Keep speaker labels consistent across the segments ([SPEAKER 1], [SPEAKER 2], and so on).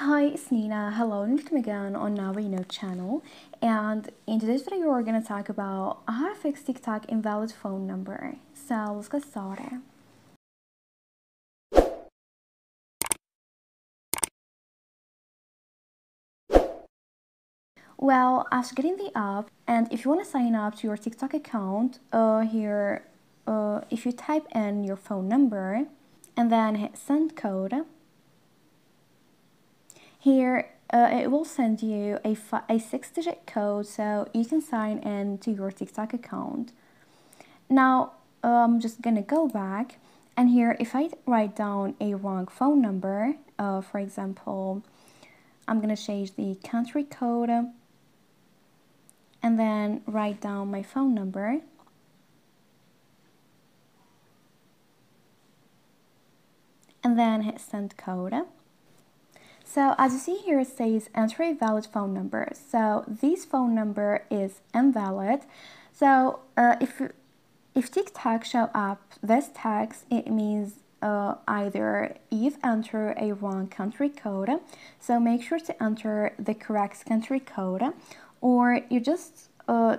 [SPEAKER 1] Hi, it's Nina. Hello and welcome again on our channel. And in today's video, we're gonna talk about how to fix TikTok invalid phone number. So let's get started. Well, after getting the app, and if you want to sign up to your TikTok account, if you type in your phone number and then hit send code, here it will send you a 6-digit code so you can sign in to your TikTok account. Now I'm just gonna go back, and here if I write down a wrong phone number, for example, I'm gonna change the country code and then write down my phone number. And then hit send code. So as you see here, it says enter a valid phone number. So this phone number is invalid. So if TikTok show up this text, it means either you've entered a wrong country code, so make sure to enter the correct country code, or you just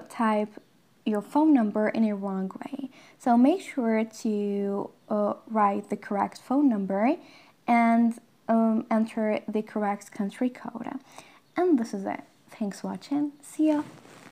[SPEAKER 1] type your phone number in a wrong way. So make sure to write the correct phone number and enter the correct country code. And this is it. Thanks for watching. See ya.